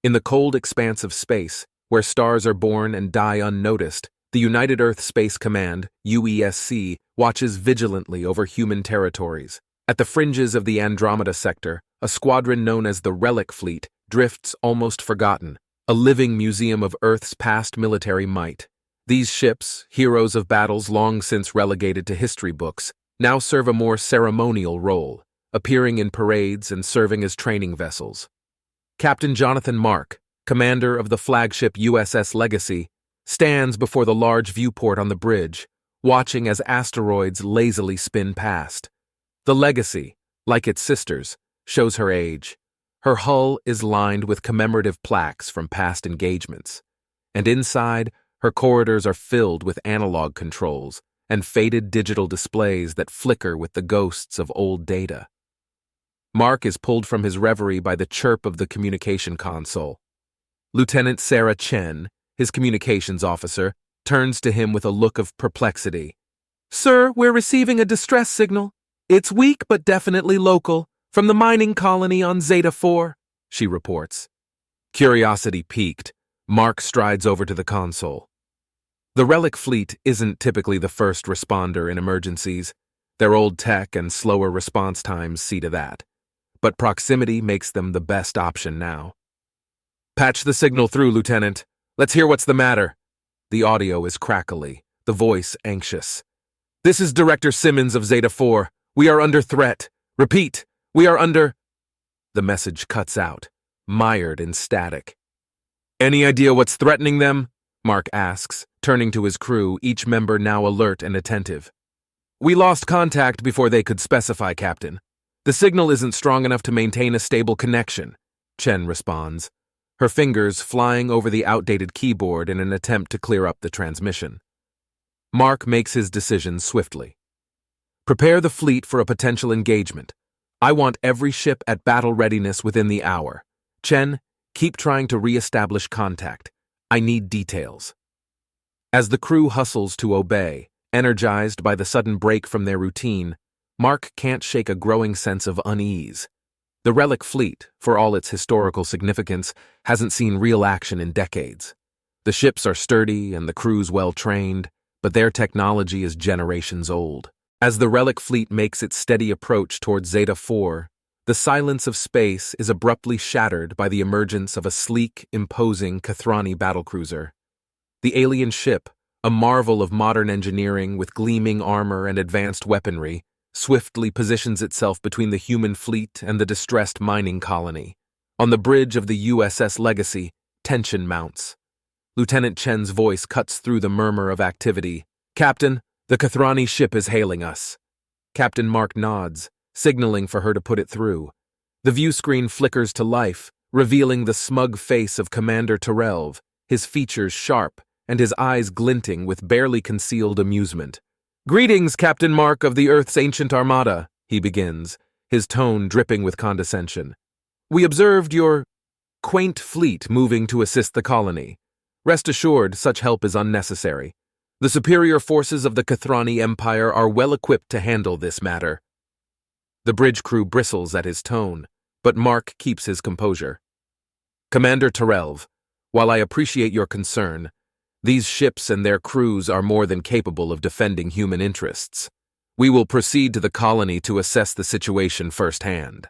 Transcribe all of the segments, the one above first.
In the cold expanse of space, where stars are born and die unnoticed, the United Earth Space Command, UESC, watches vigilantly over human territories. At the fringes of the Andromeda sector, a squadron known as the Relic Fleet drifts almost forgotten, a living museum of Earth's past military might. These ships, heroes of battles long since relegated to history books, now serve a more ceremonial role, appearing in parades and serving as training vessels. Captain Jonathan Mark, commander of the flagship USS Legacy, stands before the large viewport on the bridge, watching as asteroids lazily spin past. The Legacy, like its sisters, shows her age. Her hull is lined with commemorative plaques from past engagements, and inside, her corridors are filled with analog controls and faded digital displays that flicker with the ghosts of old data. Mark is pulled from his reverie by the chirp of the communication console. Lieutenant Sarah Chen, his communications officer, turns to him with a look of perplexity. "Sir, we're receiving a distress signal. It's weak but definitely local, from the mining colony on Zeta 4, she reports. Curiosity piqued, Mark strides over to the console. The Relic Fleet isn't typically the first responder in emergencies. Their old tech and slower response times see to that. But proximity makes them the best option now. "Patch the signal through, Lieutenant. Let's hear what's the matter." The audio is crackly, the voice anxious. "This is Director Simmons of Zeta 4. We are under threat. Repeat, we are under—" The message cuts out, mired in static. "Any idea what's threatening them?" Mark asks, turning to his crew, each member now alert and attentive. "We lost contact before they could specify, Captain. The signal isn't strong enough to maintain a stable connection," Chen responds, her fingers flying over the outdated keyboard in an attempt to clear up the transmission. Mark makes his decision swiftly. "Prepare the fleet for a potential engagement. I want every ship at battle readiness within the hour. Chen, keep trying to re-establish contact. I need details." As the crew hustles to obey, energized by the sudden break from their routine, Mark can't shake a growing sense of unease. The Relic Fleet, for all its historical significance, hasn't seen real action in decades. The ships are sturdy and the crews well-trained, but their technology is generations old. As the Relic Fleet makes its steady approach towards Zeta 4, the silence of space is abruptly shattered by the emergence of a sleek, imposing Kathrani battlecruiser. The alien ship, a marvel of modern engineering with gleaming armor and advanced weaponry, swiftly positions itself between the human fleet and the distressed mining colony. On the bridge of the USS Legacy, tension mounts. Lieutenant Chen's voice cuts through the murmur of activity. "Captain, the Kathrani ship is hailing us." Captain Mark nods, signaling for her to put it through. The view screen flickers to life, revealing the smug face of Commander Terrelv, his features sharp and his eyes glinting with barely concealed amusement. "Greetings, Captain Mark of the Earth's ancient armada," he begins, his tone dripping with condescension. "We observed your quaint fleet moving to assist the colony. Rest assured, such help is unnecessary. The superior forces of the Kathrani Empire are well equipped to handle this matter." The bridge crew bristles at his tone, but Mark keeps his composure. "Commander Terrelv, while I appreciate your concern, these ships and their crews are more than capable of defending human interests. We will proceed to the colony to assess the situation firsthand."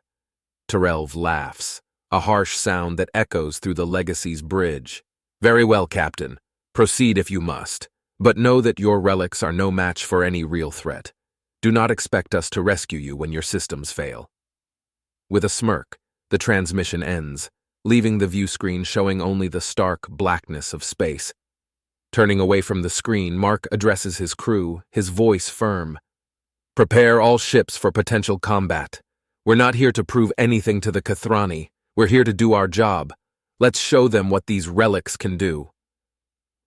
Terrelv laughs, a harsh sound that echoes through the Legacy's bridge. "Very well, Captain. Proceed if you must, but know that your relics are no match for any real threat. Do not expect us to rescue you when your systems fail." With a smirk, the transmission ends, leaving the view screen showing only the stark blackness of space. Turning away from the screen, Mark addresses his crew, his voice firm. "Prepare all ships for potential combat. We're not here to prove anything to the Kathrani. We're here to do our job. Let's show them what these relics can do."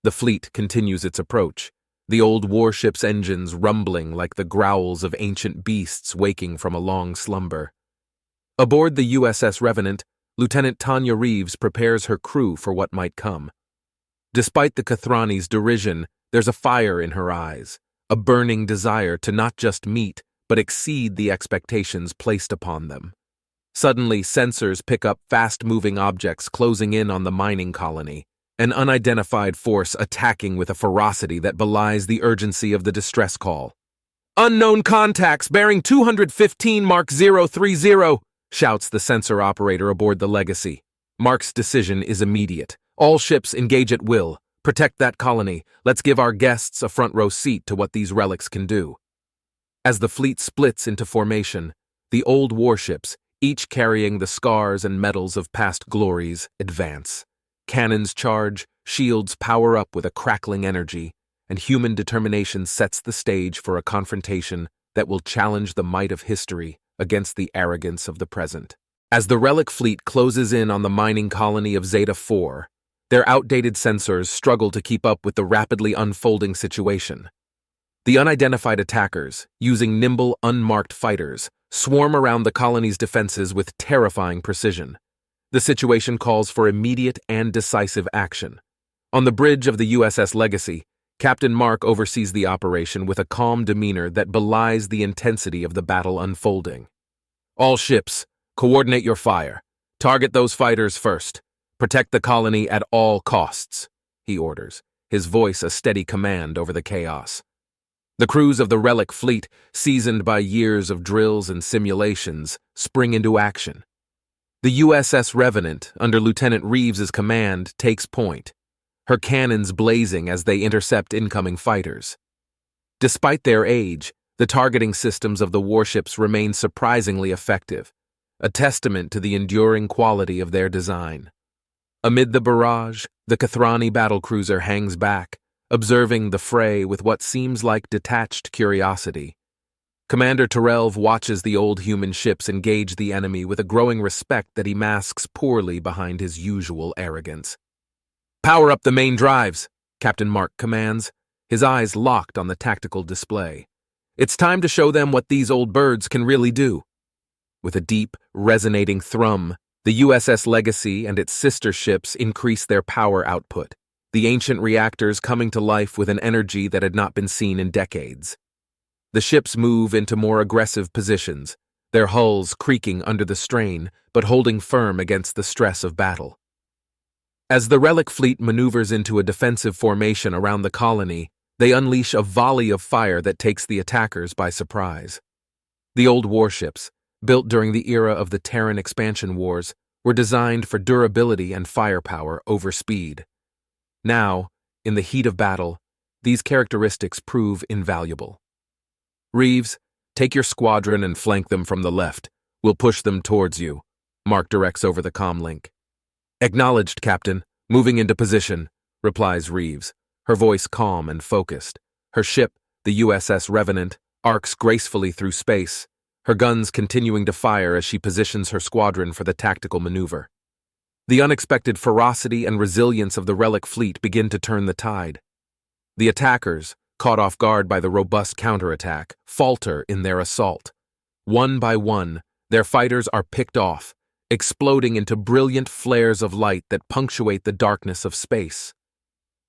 The fleet continues its approach, the old warship's engines rumbling like the growls of ancient beasts waking from a long slumber. Aboard the USS Revenant, Lieutenant Tanya Reeves prepares her crew for what might come. Despite the Kathrani's derision, there's a fire in her eyes, a burning desire to not just meet, but exceed the expectations placed upon them. Suddenly, sensors pick up fast-moving objects closing in on the mining colony, an unidentified force attacking with a ferocity that belies the urgency of the distress call. "Unknown contacts bearing 215 Mark 030, shouts the sensor operator aboard the Legacy. Mark's decision is immediate. All ships engage at will. Protect that colony. Let's give our guests a front-row seat to what these relics can do. As the fleet splits into formation, the old warships, each carrying the scars and medals of past glories, advance. Cannons charge, shields power up with a crackling energy, and human determination sets the stage for a confrontation that will challenge the might of history against the arrogance of the present. As the Relic Fleet closes in on the mining colony of Zeta 4, their outdated sensors struggle to keep up with the rapidly unfolding situation. The unidentified attackers, using nimble, unmarked fighters, swarm around the colony's defenses with terrifying precision. The situation calls for immediate and decisive action. On the bridge of the USS Legacy, Captain Mark oversees the operation with a calm demeanor that belies the intensity of the battle unfolding. "All ships, coordinate your fire. Target those fighters first. Protect the colony at all costs," he orders, his voice a steady command over the chaos. The crews of the Relic Fleet, seasoned by years of drills and simulations, spring into action. The USS Revenant, under Lieutenant Reeves's command, takes point, her cannons blazing as they intercept incoming fighters. Despite their age, the targeting systems of the warships remain surprisingly effective, a testament to the enduring quality of their design. Amid the barrage, the Kathrani battlecruiser hangs back, observing the fray with what seems like detached curiosity. Commander Terrell watches the old human ships engage the enemy with a growing respect that he masks poorly behind his usual arrogance. "Power up the main drives," Captain Mark commands, his eyes locked on the tactical display. "It's time to show them what these old birds can really do." With a deep, resonating thrum, the USS Legacy and its sister ships increase their power output, the ancient reactors coming to life with an energy that had not been seen in decades. The ships move into more aggressive positions, their hulls creaking under the strain, but holding firm against the stress of battle. As the Relic Fleet maneuvers into a defensive formation around the colony, they unleash a volley of fire that takes the attackers by surprise. The old warships, built during the era of the Terran expansion wars, were designed for durability and firepower over speed. Now, in the heat of battle, these characteristics prove invaluable. "Reeves, take your squadron and flank them from the left. We'll push them towards you," Mark directs over the comlink. "Acknowledged, Captain. Moving into position," replies Reeves, her voice calm and focused. Her ship, the USS Revenant, arcs gracefully through space, her guns continuing to fire as she positions her squadron for the tactical maneuver. The unexpected ferocity and resilience of the Relic Fleet begin to turn the tide. The attackers, caught off guard by the robust counterattack, falter in their assault. One by one, their fighters are picked off, exploding into brilliant flares of light that punctuate the darkness of space.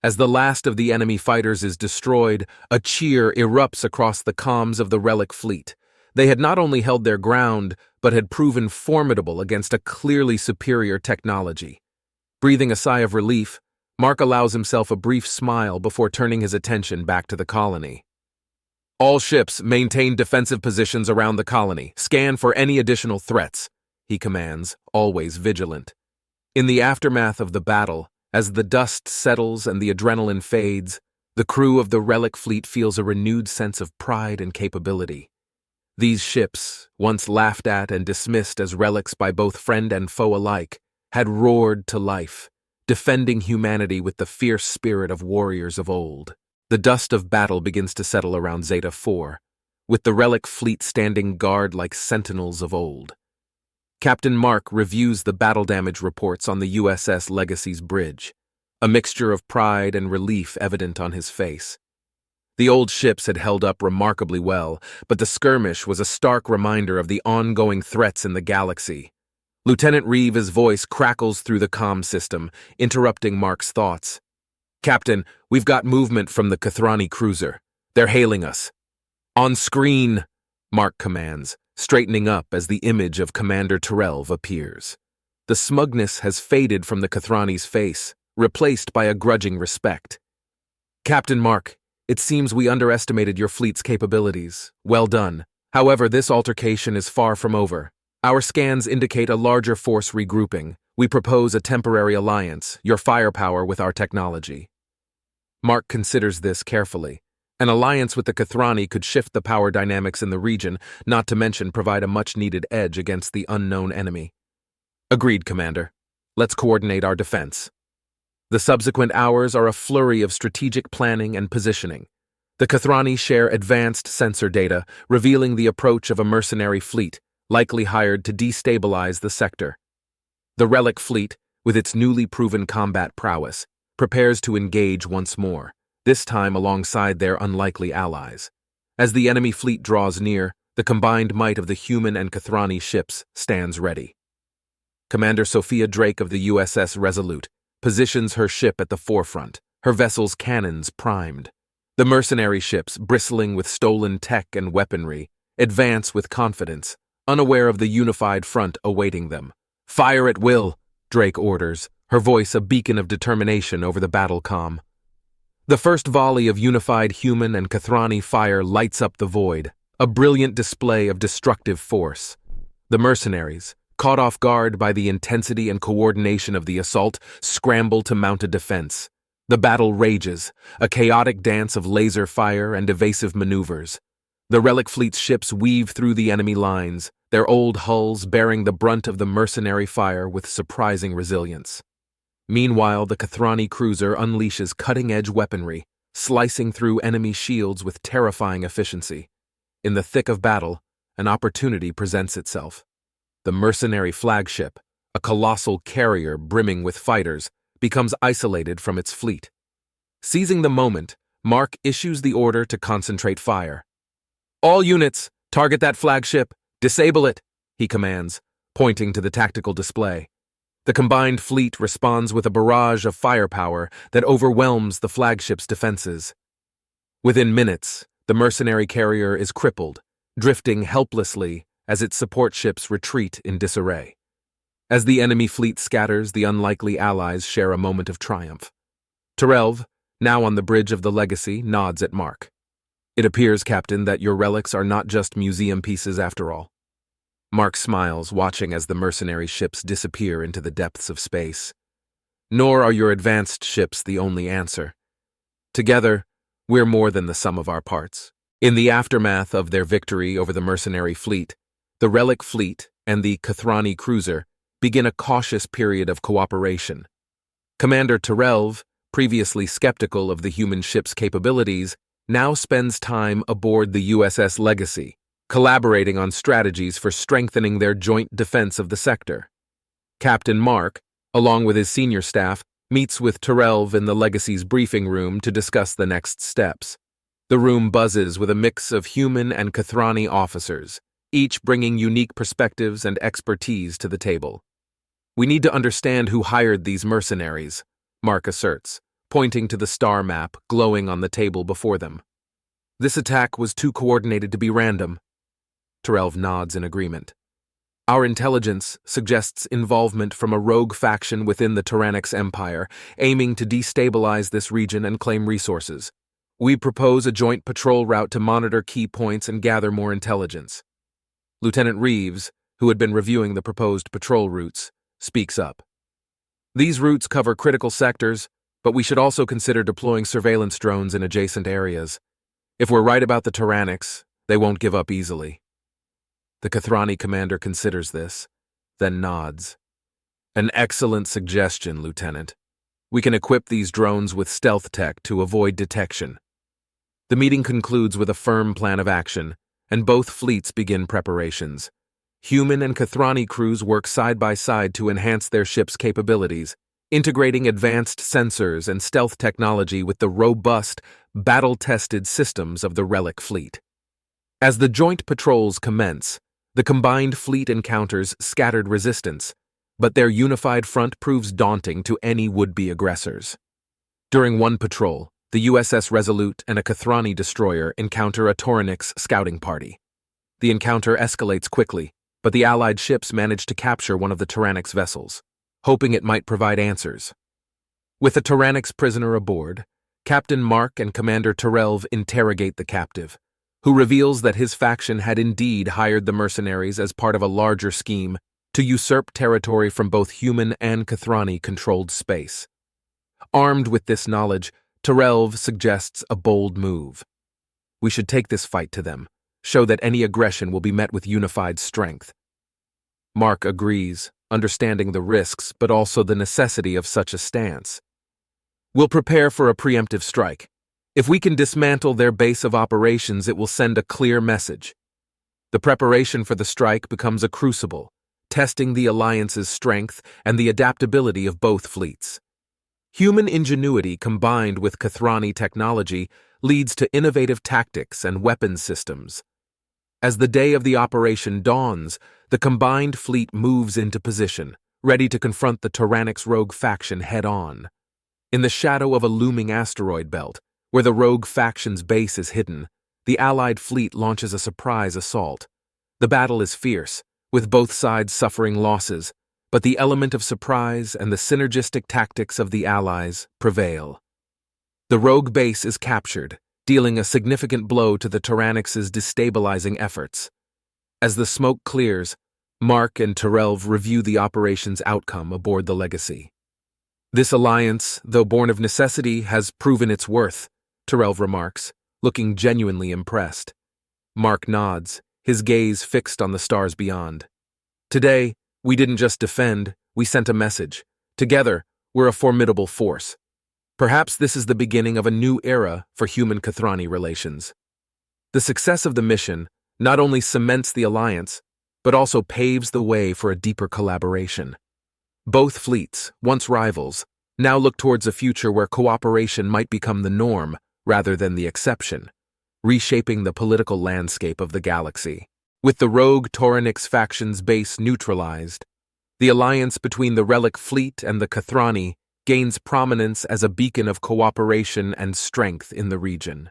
As the last of the enemy fighters is destroyed, a cheer erupts across the comms of the Relic Fleet. They had not only held their ground, but had proven formidable against a clearly superior technology. Breathing a sigh of relief, Mark allows himself a brief smile before turning his attention back to the colony. "All ships maintain defensive positions around the colony. Scan for any additional threats," he commands, always vigilant. In the aftermath of the battle, as the dust settles and the adrenaline fades, the crew of the Relic Fleet feels a renewed sense of pride and capability. These ships, once laughed at and dismissed as relics by both friend and foe alike, had roared to life, defending humanity with the fierce spirit of warriors of old. The dust of battle begins to settle around Zeta 4, with the Relic Fleet standing guard like sentinels of old. Captain Mark reviews the battle damage reports on the USS Legacy's bridge, a mixture of pride and relief evident on his face. The old ships had held up remarkably well, but the skirmish was a stark reminder of the ongoing threats in the galaxy. Lieutenant Reeves's voice crackles through the comm system, interrupting Mark's thoughts. "Captain, we've got movement from the Kathrani cruiser. They're hailing us." "On screen," Mark commands, straightening up as the image of Commander Terrelv appears. The smugness has faded from the Kathrani's face, replaced by a grudging respect. "Captain Mark, it seems we underestimated your fleet's capabilities. Well done. However, this altercation is far from over. Our scans indicate a larger force regrouping. We propose a temporary alliance, your firepower with our technology." Mark considers this carefully. An alliance with the Kathrani could shift the power dynamics in the region, not to mention provide a much-needed edge against the unknown enemy. "Agreed, Commander. Let's coordinate our defense." The subsequent hours are a flurry of strategic planning and positioning. The Kathrani share advanced sensor data, revealing the approach of a mercenary fleet, likely hired to destabilize the sector. The Relic Fleet, with its newly proven combat prowess, prepares to engage once more, this time alongside their unlikely allies. As the enemy fleet draws near, the combined might of the human and Kathrani ships stands ready. Commander Sophia Drake of the USS Resolute positions her ship at the forefront, her vessel's cannons primed. The mercenary ships, bristling with stolen tech and weaponry, advance with confidence, unaware of the unified front awaiting them. "Fire at will," Drake orders, her voice a beacon of determination over the battle comm. The first volley of unified human and Kathrani fire lights up the void, a brilliant display of destructive force. The mercenaries, caught off guard by the intensity and coordination of the assault, scramble to mount a defense. The battle rages, a chaotic dance of laser fire and evasive maneuvers. The Relic Fleet's ships weave through the enemy lines, their old hulls bearing the brunt of the mercenary fire with surprising resilience. Meanwhile, the Kathrani cruiser unleashes cutting-edge weaponry, slicing through enemy shields with terrifying efficiency. In the thick of battle, an opportunity presents itself. The mercenary flagship, a colossal carrier brimming with fighters, becomes isolated from its fleet. Seizing the moment, Mark issues the order to concentrate fire. "All units, target that flagship, disable it," he commands, pointing to the tactical display. The combined fleet responds with a barrage of firepower that overwhelms the flagship's defenses. Within minutes, the mercenary carrier is crippled, drifting helplessly as its support ships retreat in disarray. As the enemy fleet scatters, the unlikely allies share a moment of triumph. Terrelv, now on the bridge of the Legacy, nods at Mark. "It appears, Captain, that your relics are not just museum pieces after all." Mark smiles, watching as the mercenary ships disappear into the depths of space. "Nor are your advanced ships the only answer. Together, we're more than the sum of our parts." In the aftermath of their victory over the mercenary fleet, the Relic Fleet and the Kathrani cruiser begin a cautious period of cooperation. Commander Terrelv, previously skeptical of the human ship's capabilities, now spends time aboard the USS Legacy, collaborating on strategies for strengthening their joint defense of the sector. Captain Mark, along with his senior staff, meets with Terrelv in the Legacy's briefing room to discuss the next steps. The room buzzes with a mix of human and Kathrani officers, each bringing unique perspectives and expertise to the table. "We need to understand who hired these mercenaries," Mark asserts, pointing to the star map glowing on the table before them. "This attack was too coordinated to be random." Terrelv nods in agreement. "Our intelligence suggests involvement from a rogue faction within the Tyrannix Empire, aiming to destabilize this region and claim resources. We propose a joint patrol route to monitor key points and gather more intelligence." Lieutenant Reeves, who had been reviewing the proposed patrol routes, speaks up. "These routes cover critical sectors, but we should also consider deploying surveillance drones in adjacent areas. If we're right about the Tyrannix, they won't give up easily." The Kathrani commander considers this, then nods. "An excellent suggestion, Lieutenant. We can equip these drones with stealth tech to avoid detection." The meeting concludes with a firm plan of action, and both fleets begin preparations. Human and Kathrani crews work side by side to enhance their ships' capabilities, integrating advanced sensors and stealth technology with the robust, battle-tested systems of the Relic Fleet. As the joint patrols commence, the combined fleet encounters scattered resistance, but their unified front proves daunting to any would-be aggressors. During one patrol, the USS Resolute and a Kathrani destroyer encounter a Tyrannix scouting party. The encounter escalates quickly, but the Allied ships manage to capture one of the Tyrannic's vessels, hoping it might provide answers. With the Tyrannic's prisoner aboard, Captain Mark and Commander Terrelv interrogate the captive, who reveals that his faction had indeed hired the mercenaries as part of a larger scheme to usurp territory from both human and Kathrani-controlled space. Armed with this knowledge, Terrelv suggests a bold move. We should take this fight to them, show that any aggression will be met with unified strength. Mark agrees, understanding the risks but also the necessity of such a stance. We'll prepare for a preemptive strike. If we can dismantle their base of operations, it will send a clear message. The preparation for the strike becomes a crucible, testing the alliance's strength and the adaptability of both fleets. Human ingenuity combined with Kathrani technology leads to innovative tactics and weapons systems. As the day of the operation dawns, the combined fleet moves into position, ready to confront the Tyrannic's rogue faction head-on. In the shadow of a looming asteroid belt, where the rogue faction's base is hidden, the Allied fleet launches a surprise assault. The battle is fierce, with both sides suffering losses, but the element of surprise and the synergistic tactics of the Allies prevail. The rogue base is captured, dealing a significant blow to the Tyrannic's destabilizing efforts. As the smoke clears, Mark and Terrelv review the operation's outcome aboard the Legacy. This alliance, though born of necessity, has proven its worth, Terrelv remarks, looking genuinely impressed. Mark nods, his gaze fixed on the stars beyond. Today, we didn't just defend, we sent a message. Together, we're a formidable force. Perhaps this is the beginning of a new era for human-Kathrani relations. The success of the mission not only cements the alliance, but also paves the way for a deeper collaboration. Both fleets, once rivals, now look towards a future where cooperation might become the norm rather than the exception, reshaping the political landscape of the galaxy. With the rogue Tyrannic's faction's base neutralized, the alliance between the Relic Fleet and the Kathrani gains prominence as a beacon of cooperation and strength in the region.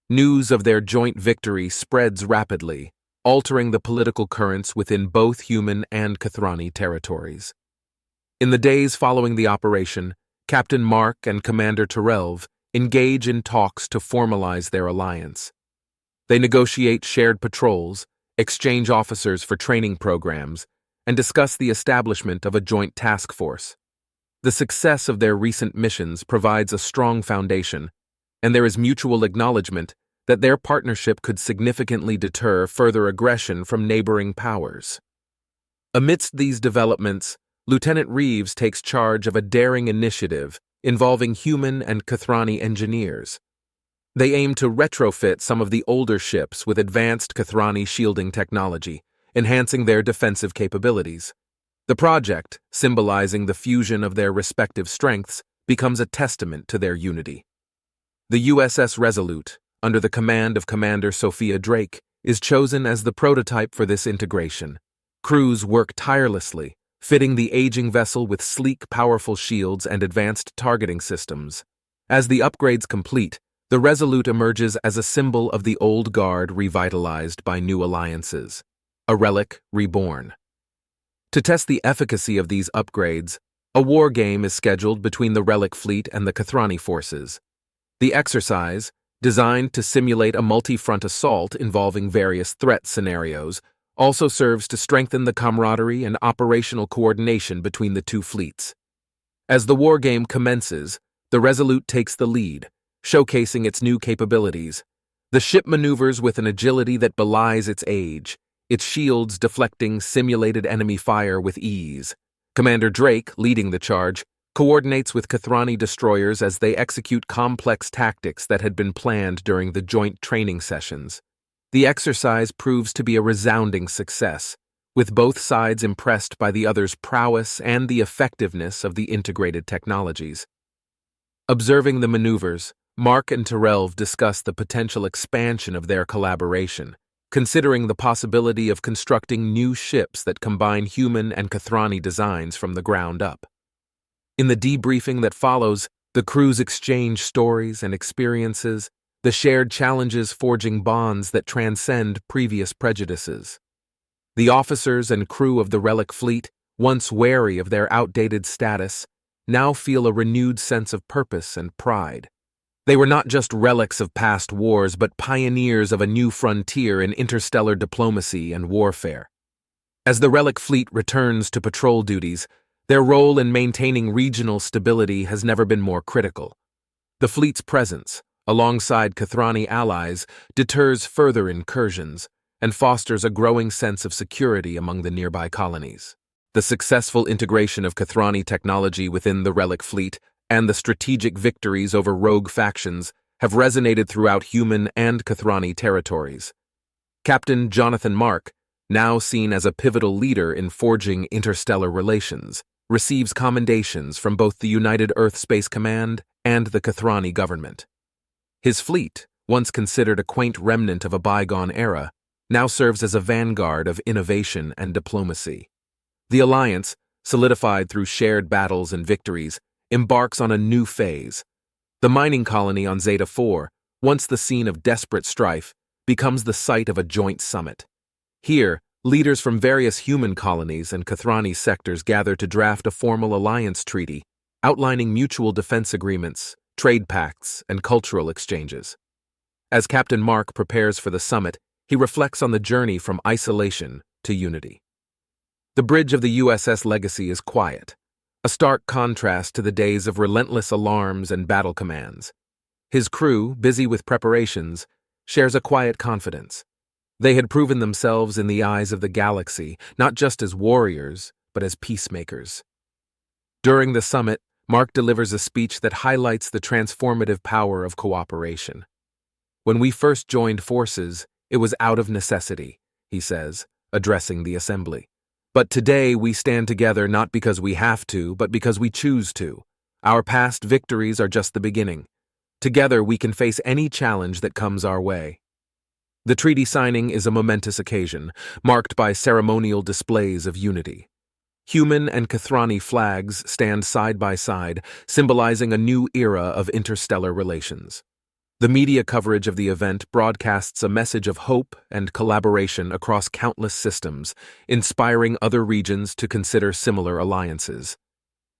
News of their joint victory spreads rapidly, altering the political currents within both human and Kathrani territories. In the days following the operation, Captain Mark and Commander Terrelv engage in talks to formalize their alliance. They negotiate shared patrols, exchange officers for training programs, and discuss the establishment of a joint task force. The success of their recent missions provides a strong foundation, and there is mutual acknowledgement that their partnership could significantly deter further aggression from neighboring powers. Amidst these developments, Lieutenant Reeves takes charge of a daring initiative involving human and Kathrani engineers. They aim to retrofit some of the older ships with advanced Kathrani shielding technology, enhancing their defensive capabilities. The project, symbolizing the fusion of their respective strengths, becomes a testament to their unity. The USS Resolute, under the command of Commander Sophia Drake, is chosen as the prototype for this integration. Crews work tirelessly, fitting the aging vessel with sleek, powerful shields and advanced targeting systems. As the upgrades complete, the Resolute emerges as a symbol of the old guard revitalized by new alliances, a relic reborn. To test the efficacy of these upgrades, a war game is scheduled between the Relic Fleet and the Kathrani forces. The exercise, designed to simulate a multi-front assault involving various threat scenarios, also serves to strengthen the camaraderie and operational coordination between the two fleets. As the wargame commences, the Resolute takes the lead, showcasing its new capabilities. The ship maneuvers with an agility that belies its age, its shields deflecting simulated enemy fire with ease. Commander Drake, leading the charge, coordinates with Kathrani destroyers as they execute complex tactics that had been planned during the joint training sessions. The exercise proves to be a resounding success, with both sides impressed by the other's prowess and the effectiveness of the integrated technologies. Observing the maneuvers, Mark and Terrelv discuss the potential expansion of their collaboration, considering the possibility of constructing new ships that combine human and Kathrani designs from the ground up. In the debriefing that follows, the crews exchange stories and experiences, the shared challenges forging bonds that transcend previous prejudices. The officers and crew of the Relic Fleet, once wary of their outdated status, now feel a renewed sense of purpose and pride. They were not just relics of past wars, but pioneers of a new frontier in interstellar diplomacy and warfare. As the Relic Fleet returns to patrol duties, their role in maintaining regional stability has never been more critical. The fleet's presence, alongside Kathrani allies, deters further incursions and fosters a growing sense of security among the nearby colonies. The successful integration of Kathrani technology within the Relic Fleet and the strategic victories over rogue factions have resonated throughout human and Kathrani territories. Captain Jonathan Mark, now seen as a pivotal leader in forging interstellar relations, receives commendations from both the United Earth Space Command and the Kathrani government. His fleet, once considered a quaint remnant of a bygone era, now serves as a vanguard of innovation and diplomacy. The alliance, solidified through shared battles and victories, embarks on a new phase. The mining colony on Zeta 4, once the scene of desperate strife, becomes the site of a joint summit. Here, leaders from various human colonies and Kathrani sectors gather to draft a formal alliance treaty, outlining mutual defense agreements, trade pacts, and cultural exchanges. As Captain Mark prepares for the summit, he reflects on the journey from isolation to unity. The bridge of the USS Legacy is quiet, a stark contrast to the days of relentless alarms and battle commands. His crew, busy with preparations, shares a quiet confidence. They had proven themselves in the eyes of the galaxy, not just as warriors, but as peacemakers. During the summit, Mark delivers a speech that highlights the transformative power of cooperation. "When we first joined forces, it was out of necessity," he says, addressing the assembly. "But today we stand together not because we have to, but because we choose to. Our past victories are just the beginning. Together we can face any challenge that comes our way." The treaty signing is a momentous occasion, marked by ceremonial displays of unity. Human and Kathrani flags stand side by side, symbolizing a new era of interstellar relations. The media coverage of the event broadcasts a message of hope and collaboration across countless systems, inspiring other regions to consider similar alliances.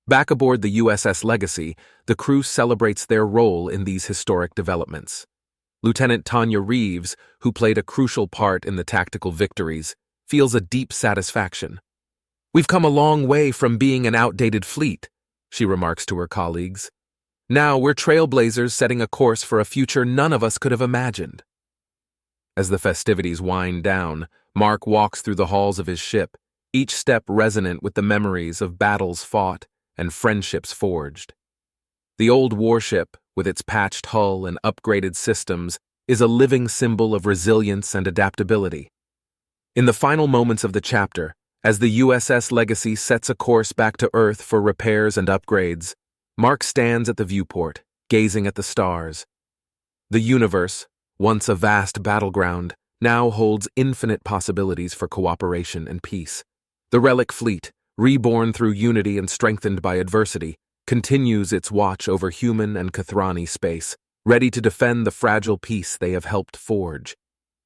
Back aboard the USS Legacy, the crew celebrates their role in these historic developments. Lieutenant Tanya Reeves, who played a crucial part in the tactical victories, feels a deep satisfaction. "We've come a long way from being an outdated fleet," she remarks to her colleagues. "Now we're trailblazers setting a course for a future none of us could have imagined." As the festivities wind down, Mark walks through the halls of his ship, each step resonant with the memories of battles fought and friendships forged. The old warship, with its patched hull and upgraded systems, is a living symbol of resilience and adaptability. In the final moments of the chapter, as the USS Legacy sets a course back to Earth for repairs and upgrades, Mark stands at the viewport, gazing at the stars. The universe, once a vast battleground, now holds infinite possibilities for cooperation and peace. The Relic Fleet, reborn through unity and strengthened by adversity, continues its watch over human and Kathrani space, ready to defend the fragile peace they have helped forge.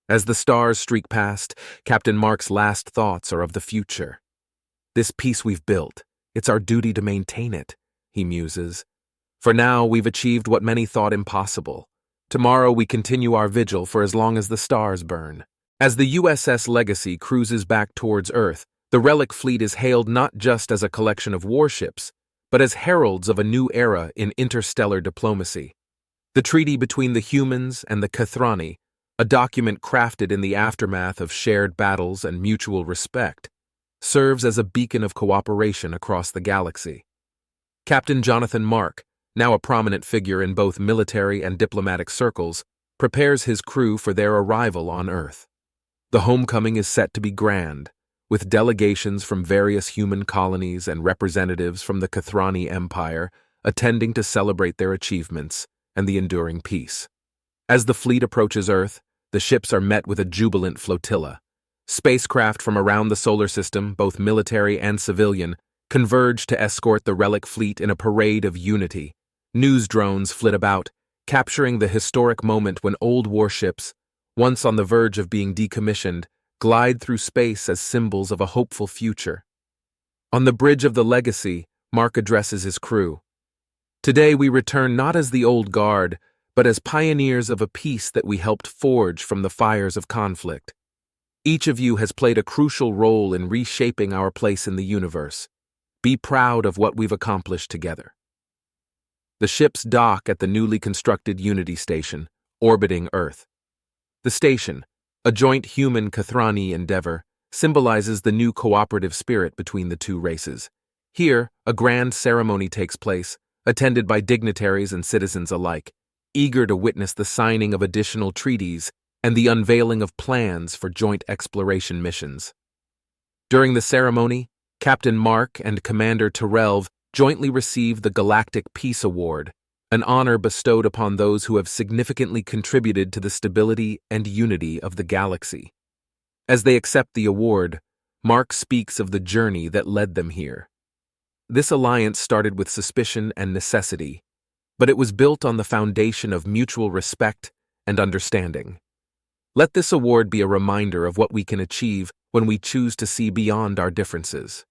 As the stars streak past, Captain Mark's last thoughts are of the future. "This peace we've built, it's our duty to maintain it," he muses. "For now, we've achieved what many thought impossible. Tomorrow we continue our vigil for as long as the stars burn." As the USS Legacy cruises back towards Earth, the Relic Fleet is hailed not just as a collection of warships, but as heralds of a new era in interstellar diplomacy. The treaty between the humans and the Kathrani, a document crafted in the aftermath of shared battles and mutual respect, serves as a beacon of cooperation across the galaxy. Captain Jonathan Mark, now a prominent figure in both military and diplomatic circles, prepares his crew for their arrival on Earth. The homecoming is set to be grand, with delegations from various human colonies and representatives from the Kathrani Empire attending to celebrate their achievements and the enduring peace. As the fleet approaches Earth, the ships are met with a jubilant flotilla. Spacecraft from around the solar system, both military and civilian, converge to escort the Relic Fleet in a parade of unity. News drones flit about, capturing the historic moment when old warships, once on the verge of being decommissioned, glide through space as symbols of a hopeful future. On the bridge of the Legacy, Mark addresses his crew. Today we return not as the old guard, but as pioneers of a peace that we helped forge from the fires of conflict. Each of you has played a crucial role in reshaping our place in the universe. Be proud of what we've accomplished together. The ships dock at the newly constructed Unity Station, orbiting Earth. The station, a joint human-Kathrani endeavor, symbolizes the new cooperative spirit between the two races. Here, a grand ceremony takes place, attended by dignitaries and citizens alike, eager to witness the signing of additional treaties and the unveiling of plans for joint exploration missions. During the ceremony, Captain Mark and Commander Terrell jointly receive the Galactic Peace Award, an honor bestowed upon those who have significantly contributed to the stability and unity of the galaxy. As they accept the award, Mark speaks of the journey that led them here. This alliance started with suspicion and necessity, but it was built on the foundation of mutual respect and understanding. Let this award be a reminder of what we can achieve when we choose to see beyond our differences.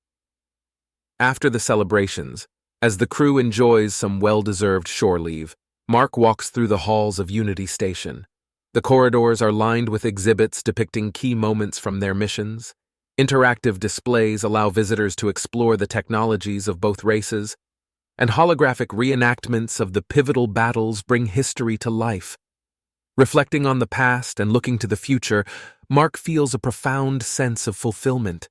After the celebrations, as the crew enjoys some well-deserved shore leave, Mark walks through the halls of Unity Station. The corridors are lined with exhibits depicting key moments from their missions. Interactive displays allow visitors to explore the technologies of both races, and holographic reenactments of the pivotal battles bring history to life. Reflecting on the past and looking to the future, Mark feels a profound sense of fulfillment.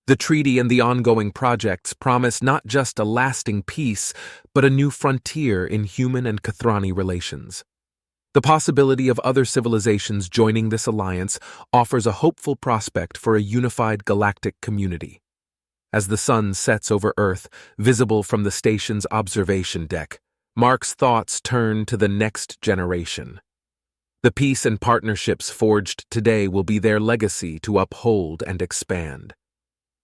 The treaty and the ongoing projects promise not just a lasting peace, but a new frontier in human and Kathrani relations. The possibility of other civilizations joining this alliance offers a hopeful prospect for a unified galactic community. As the sun sets over Earth, visible from the station's observation deck, Mark's thoughts turn to the next generation. The peace and partnerships forged today will be their legacy to uphold and expand.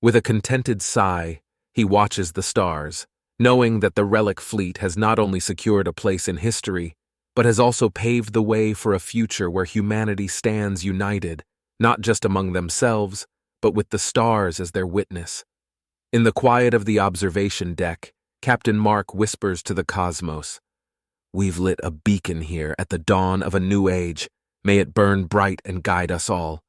With a contented sigh, he watches the stars, knowing that the Relic Fleet has not only secured a place in history, but has also paved the way for a future where humanity stands united, not just among themselves, but with the stars as their witness. In the quiet of the observation deck, Captain Mark whispers to the cosmos, "We've lit a beacon here at the dawn of a new age. May it burn bright and guide us all."